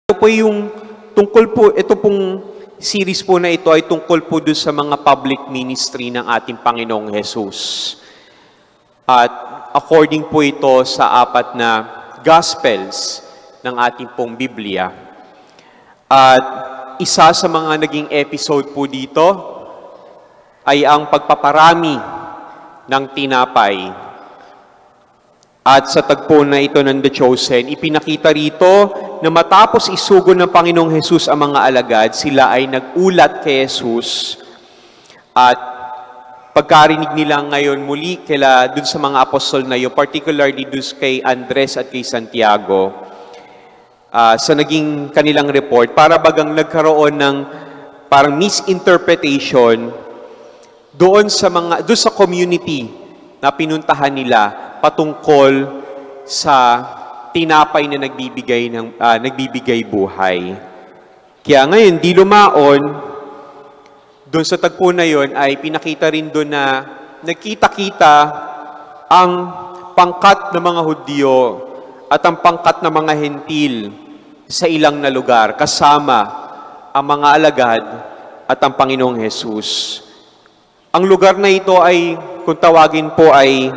Ito po yung tungkol po, ito pong series po na ito ay tungkol po doon sa mga public ministry ng ating Panginoong Jesus. At according po ito sa 4 na Gospels ng ating pong Biblia. At isa sa mga naging episode po dito ay ang pagpaparami ng tinapay. At sa tagpo na ito ng The Chosen, ipinakita rito na matapos isugo ng Panginoong Jesus ang mga alagad, sila ay nag-ulat kay Jesus. At pagkarinig nila ngayon muli dun sa mga apostol na yun, particularly dun kay Andres at kay Santiago, sa naging kanilang report, para bagang nagkaroon ng parang misinterpretation doon sa community na pinuntahan nila patungkol sa tinapay na nagbibigay buhay. Kaya ngayon, di lumaon, doon sa tagpo na yon ay pinakita rin doon na nagkita-kita ang pangkat ng mga Hudyo at ang pangkat ng mga Hentil sa ilang na lugar, kasama ang mga alagad at ang Panginoong Jesus. Ang lugar na ito ay, kung tawagin po, ay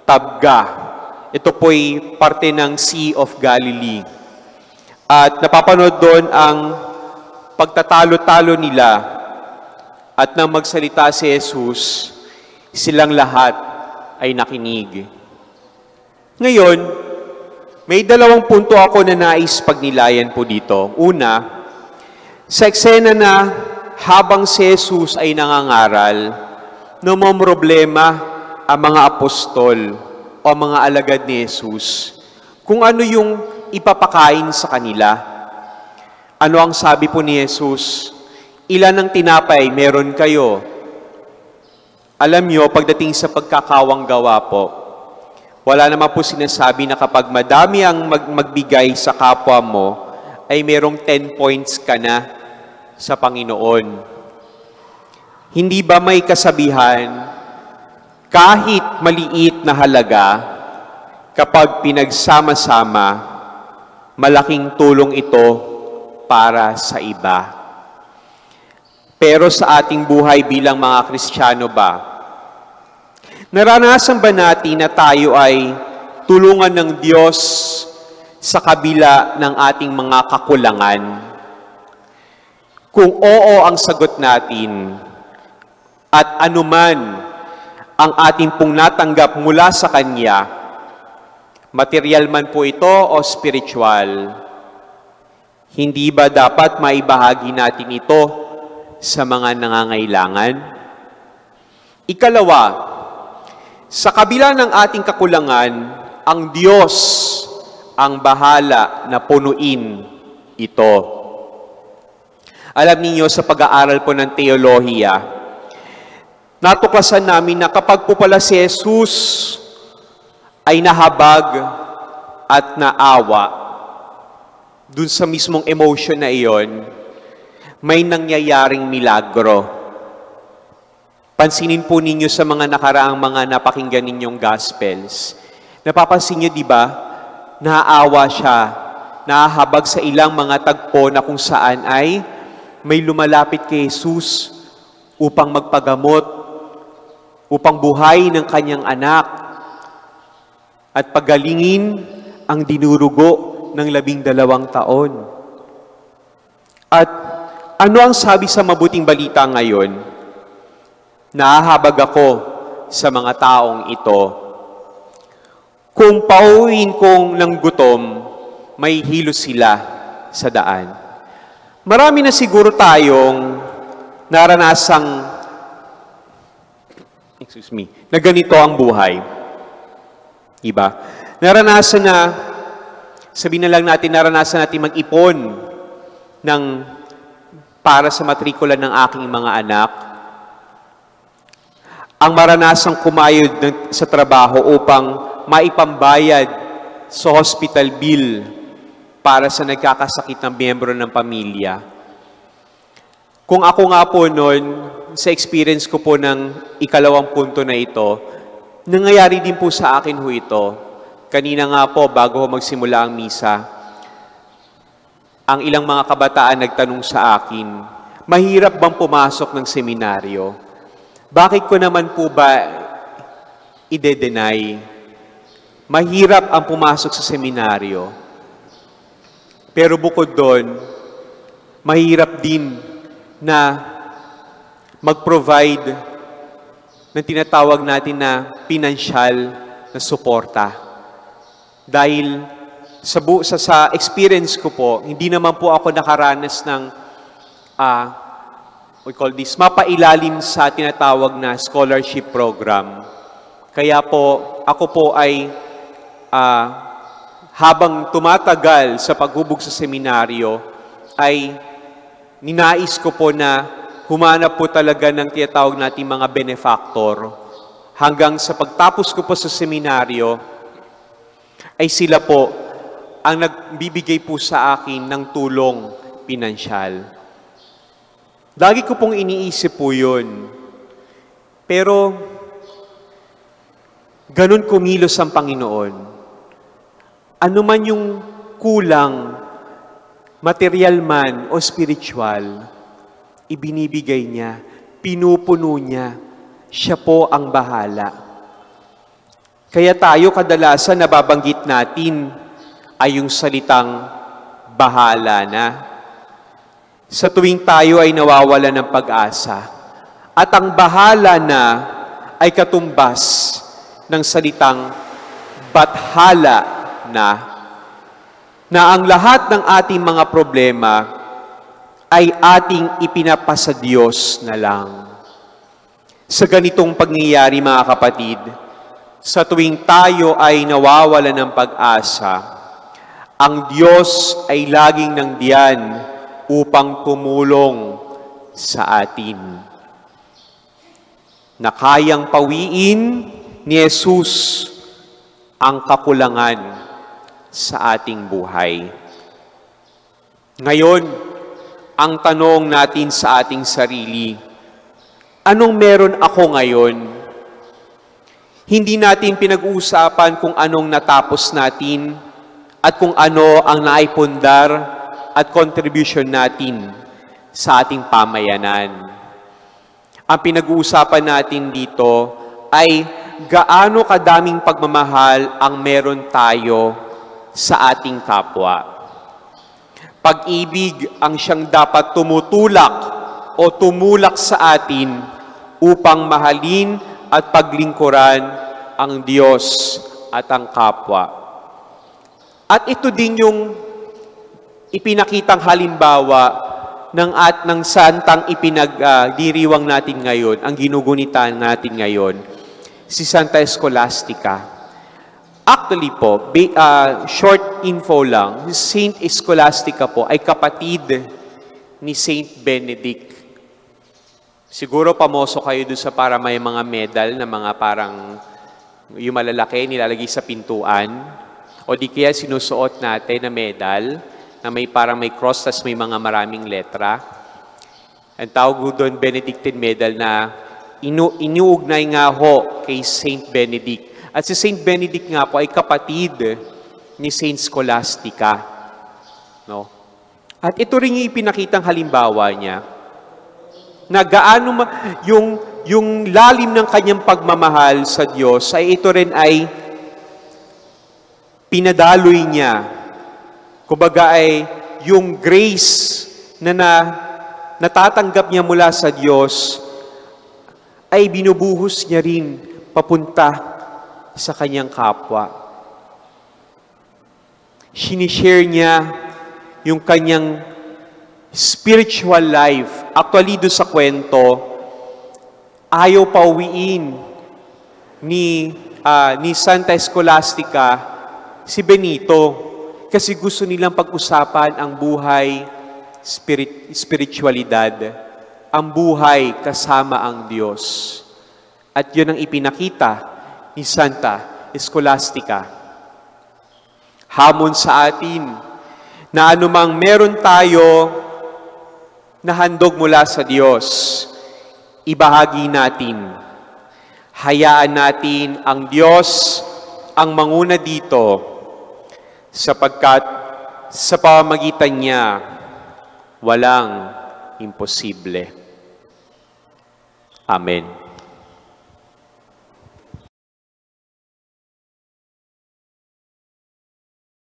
Tabga. Ito po'y parte ng Sea of Galilee. At napapanood doon ang pagtatalo-talo nila. At nang magsalita si Jesus, silang lahat ay nakinig. Ngayon, may 2 punto ako na nais pagnilayan po dito. Una, sa eksena na habang si Jesus ay nangangaral, namomroblema ang mga apostol o mga alagad ni Jesus kung ano yung ipapakain sa kanila. Ano ang sabi po ni Jesus? Ilan ng tinapay meron kayo? Alam nyo, pagdating sa pagkakawang gawa po, wala naman po sinasabi na kapag madami ang magbigay sa kapwa mo, ay merong 10 points ka na sa Panginoon. Hindi ba may kasabihan, kahit maliit na halaga, kapag pinagsama-sama, malaking tulong ito para sa iba. Pero sa ating buhay bilang mga Kristiyano ba, naranasan ba natin na tayo ay tulungan ng Diyos sa kabila ng ating mga kakulangan? Kung oo ang sagot natin, at anuman ang ating pong natanggap mula sa Kanya, material man po ito o spiritual, hindi ba dapat maibahagi natin ito sa mga nangangailangan? Ikalawa, sa kabila ng ating kakulangan, ang Diyos ang bahala na punuin ito. Alam niyo sa pag-aaral po ng teolohiya, natuklasan namin na kapag po pala si Jesus ay nahabag at naawa dun sa mismong emotion na iyon, may nangyayaring milagro. Pansinin po ninyo sa mga nakaraang mga napakinggan ninyong Gospels. Napapansin niyo, di ba? Naawa siya, nahahabag sa ilang mga tagpo na kung saan ay may lumalapit kay Jesus upang magpagamot, upang buhay ng kanyang anak at pagalingin ang dinurugo ng 12 taon. At ano ang sabi sa mabuting balita ngayon? Nahahabag ako sa mga taong ito. Kung pauwiin kong ng gutom, may hilo sila sa daan. Marami na siguro tayong naranasang na ganito ang buhay. Diba? Naranasan na, sabihin na lang natin, naranasan natin mag-ipon para sa matrikula ng aking mga anak. Ang maranasang kumayod sa trabaho upang maipambayad sa hospital bill para sa nagkakasakit ng miyembro ng pamilya. Kung ako nga po noon, sa experience ko po ng ikalawang punto na ito, nangyayari din po sa akin ho ito. Kanina nga po, bago magsimula ang misa, ang ilang mga kabataan nagtanong sa akin, mahirap bang pumasok ng seminaryo? Bakit ko naman po ba ide-deny? Mahirap ang pumasok sa seminaryo. Pero bukod doon, mahirap din na mag-provide ng tinatawag natin na pinansyal na suporta. Dahil sa experience ko po, hindi naman po ako nakaranas ng we call this, mapailalim sa tinatawag na scholarship program. Kaya po, ako po ay habang tumatagal sa paghubog sa seminaryo, ay ninais ko po na humanap po talaga ng tinatawag natin mga benefactor. Hanggang sa pagtapos ko po sa seminaryo, ay sila po ang nagbibigay po sa akin ng tulong pinansyal. Lagi ko pong iniisip po yun. Pero, ganun kumilos ang Panginoon. Ano man yung kulang, material man o spiritual, ibinibigay niya, pinupuno niya, siya po ang bahala. Kaya tayo kadalasan nababanggit natin ay yung salitang bahala na. Sa tuwing tayo ay nawawala ng pag-asa. At ang bahala na ay katumbas ng salitang bathala na ang lahat ng ating mga problema ay ating ipinapasa Diyos na lang. Sa ganitong pangyayari, mga kapatid, sa tuwing tayo ay nawawala ng pag-asa, ang Diyos ay laging nandiyan upang tumulong sa atin. Na kayang pawiin ni Jesus ang kakulangan sa ating buhay. Ngayon, ang tanong natin sa ating sarili, anong meron ako ngayon? Hindi natin pinag-uusapan kung anong natapos natin at kung ano ang naipundar at contribution natin sa ating pamayanan. Ang pinag-uusapan natin dito ay gaano kadaming pagmamahal ang meron tayo sa ating kapwa. Pag-ibig ang siyang dapat tumutulak o tumulak sa atin upang mahalin at paglingkuran ang Diyos at ang kapwa. At ito din yung ipinakitang halimbawa ng santang ipinagdiriwang natin ngayon, ang ginugunitan natin ngayon, si Santa Scholastica. Actually po, short info lang, Saint Scholastica po ay kapatid ni Saint Benedict. Siguro pamoso kayo doon sa para may mga medal na mga parang yung malalaki nilalagay sa pintuan. O di kaya sinusuot natin na medal na may parang may cross tas may mga maraming letra. Ang tawag doon Benedictine medal na inuugnay nga ho kay Saint Benedict. At si Saint Benedict nga po ay kapatid ni Saint Scholastica. No? At ito rin yung ipinakitang halimbawa niya na gaano yung lalim ng kanyang pagmamahal sa Diyos ay ito rin ay pinadaloy niya. Kumbaga ay yung grace na natatanggap niya mula sa Diyos ay binubuhos niya rin papunta sa kanyang kapwa. Sinishare niya yung kanyang spiritual life. Actually, doon sa kwento, ayaw pauwiin ni Santa Scholastica si Benito kasi gusto nilang pag-usapan ang buhay, spiritualidad, ang buhay kasama ang Diyos. At yun ang ipinakita ni Santa Scholastica. Hamon sa atin na anumang meron tayo na handog mula sa Diyos, ibahagi natin. Hayaan natin ang Diyos ang manguna dito sapagkat sa pamamagitan niya, walang imposible. Amen.